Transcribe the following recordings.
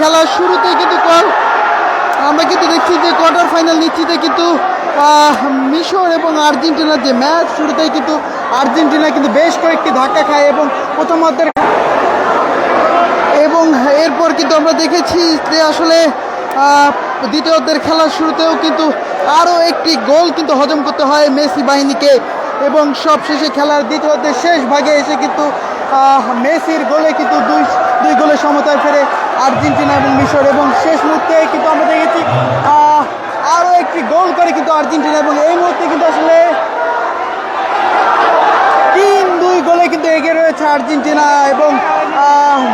খেলার শুরুতেই কিন্তু আমরা কিন্তু দেখছি যে কোয়ার্টার ফাইনাল নিশ্চিতে কিন্তু মিশর এবং আর্জেন্টিনার যে ম্যাচ, শুরুতেই কিন্তু আর্জেন্টিনা কিন্তু বেশ কয়েকটি ধাক্কা খায় এবং প্রথমার্ধের এবং এরপর কিন্তু আমরা দেখেছি যে আসলে দ্বিতীয়ার্ধের খেলার শুরুতেও কিন্তু আরও একটি গোল কিন্তু হজম করতে হয় মেসি বাহিনীকে এবং সবশেষে খেলার দ্বিতীয়ার্ধের শেষ ভাগে এসে কিন্তু মেসির গোলে কিন্তু দুই গোলের সমতায় ফেরে আর্জেন্টিনা এবং মিশর এবং শেষ মুহূর্তে কিন্তু আমরা দেখেছি আরও একটি গোল করে কিন্তু আর্জেন্টিনা এবং এই মুহূর্তে কিন্তু আসলে 3-2 গোলে কিন্তু এগিয়ে রয়েছে আর্জেন্টিনা এবং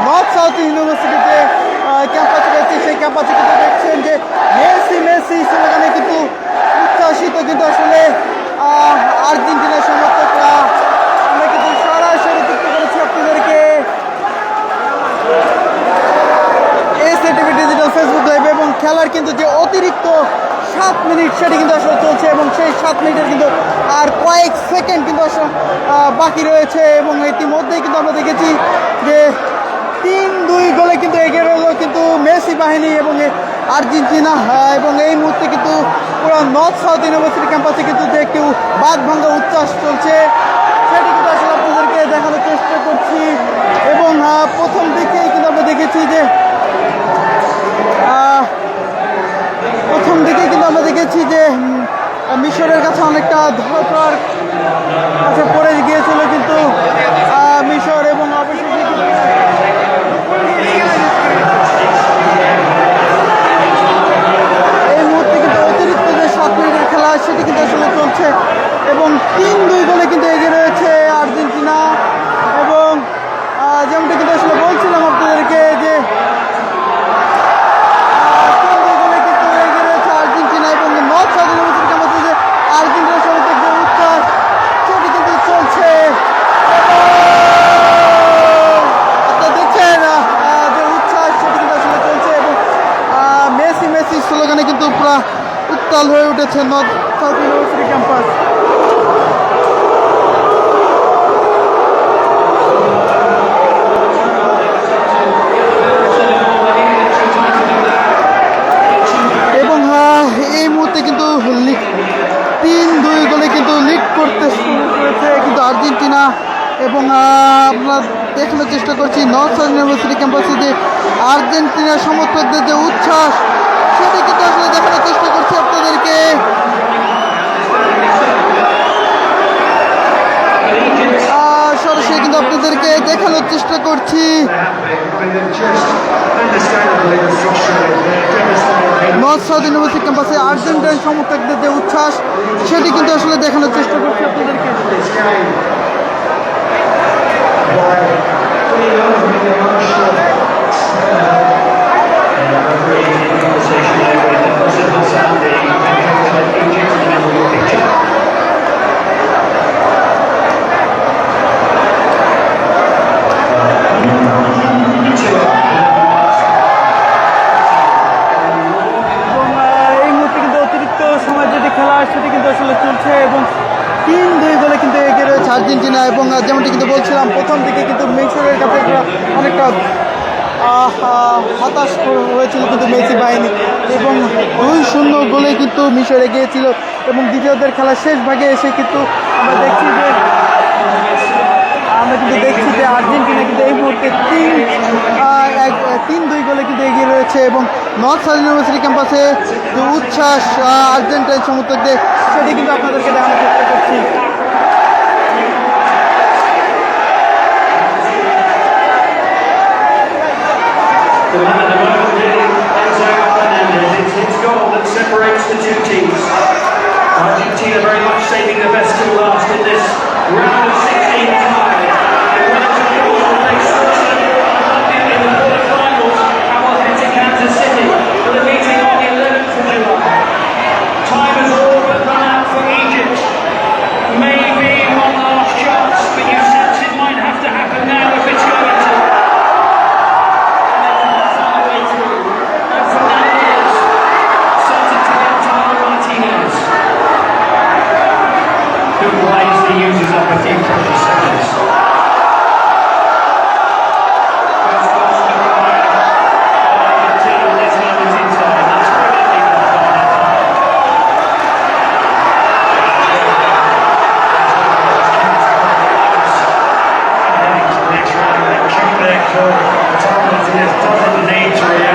নর্থ সাউথ ইউনিভার্সিটিতে ক্যাম্পাসে রয়েছে। সেই ক্যাম্পাসে কিন্তু দেখছেন যে মেসি মেসি স্লোগানে কিন্তু উচ্ছ্বাসিত কিন্তু আসলে আর্জেন্টিনার সমর্থকরা। আমরা কিন্তু সরাসরি যুক্ত করেছি আপনাদেরকে এসএটিভি ডিজিটাল ফেসবুক লাইভ এবং খেলার কিন্তু যে অতিরিক্ত 7 মিনিট সেটি কিন্তু আসলে চলছে এবং সেই 7 মিনিটের কিন্তু আর কয়েক সেকেন্ড কিন্তু আসলে বাকি রয়েছে এবং ইতিমধ্যেই কিন্তু আমরা দেখেছি যে 3-2 গোলে কিন্তু এগিয়ে রইল কিন্তু মেসি বাহিনী এবং আর্জেন্টিনা এবং এই মুহূর্তে কিন্তু পুরো নর্থ সাউথ ইউনিভার্সিটি ক্যাম্পাসে কিন্তু যে একটু বাদ ভাঙ্গা উচ্ছ্বাস চলছে সেটি কিন্তু আসলে আপনাদেরকে দেখানোর চেষ্টা করছি এবং প্রথম দিকেই কিন্তু আমরা দেখেছি যে মিশরের কাছে অনেকটা ধরার কাছে পড়ে গিয়েছিল কিন্তু মিশর এবং অবশেষে এই মুহূর্তে কিন্তু অতিরিক্ত যে 7 মিনিটের খেলা সেটি কিন্তু আসলে চলছে এবং 3-2 গোলে কিন্তু এগিয়ে রয়েছে আর্জেন্টিনা এবং যেমনটা কিন্তু আসলে বলছিলাম আপনাদেরকে যে আর্জেন্টিনার সমর্থক যে উচ্ছ্বাস সেটি কিন্তু চলছে আপনারা দেখছেন যে উচ্ছ্বাস সেটি কিন্তু আসলে চলছে এবং মেসি মেসি স্লোগানে কিন্তু পুরো উত্তাল হয়ে উঠেছে নর্থ সাউথ ইউনিভার্সিটি ক্যাম্পাস। এবং এই মুহূর্তে কিন্তু 3-2 গোলে কিন্তু লিড করতে শুরু করেছে কিন্তু আর্জেন্টিনা এবং আমরা দেখানোর চেষ্টা করছি নর্থ সাউথ ইউনিভার্সিটি ক্যাম্পাসে যে আর্জেন্টিনার সমর্থকদের যে উচ্ছ্বাস সেটি কিন্তু আসলে দেখানোর চেষ্টা করছি আপনাদেরকে। সরাসরি কিন্তু আপনাদেরকে দেখানোর চেষ্টা করছি নর্থ সাউথ ইউনিভার্সিটি ক্যাম্পাসে আর্জেন্টাইন সমর্থকদের যে উচ্ছ্বাস সেটি কিন্তু আসলে দেখানোর চেষ্টা করছি আপনাদেরকে। সেটি কিন্তু আসলে চলছে এবং 3-2 গোলে কিন্তু এগিয়ে রয়েছে আর্জেন্টিনা এবং যেমনটি কিন্তু বলছিলাম প্রথম দিকে কিন্তু মিশরের কাছে অনেকটা হতাশ হয়েছিল কিন্তু মেসি বাহিনী এবং 2-0 গোলে কিন্তু মিশর এগিয়েছিল এবং দ্বিতীয়দের খেলার শেষ ভাগে এসে কিন্তু আমরা দেখছি যে আর্জেন্টিনা কিন্তু এই মুহূর্তে 3-2 গোলে কিন্তু এগিয়ে রয়েছে এবং নর্থ সাউথ ইউনিভার্সিটি ক্যাম্পাসে যে উচ্ছ্বাস আর্জেন্টাইন সমর্থকদের সেটি কিন্তু আপনাদেরকে দেখানোর চেষ্টা করছি। Argentina very much saving the best till last in this round of 16 tonight. In the quarterfinals, Hamilton Kansas City for the meeting on the 11th of July. Time has all but run out for Egypt. Maybe one last chance, but you sense it might have to happen now if it's going to. And Fernandez started to get to Martinez, who wisely uses up a few precious seconds. Tom Mathias doesn't need to react.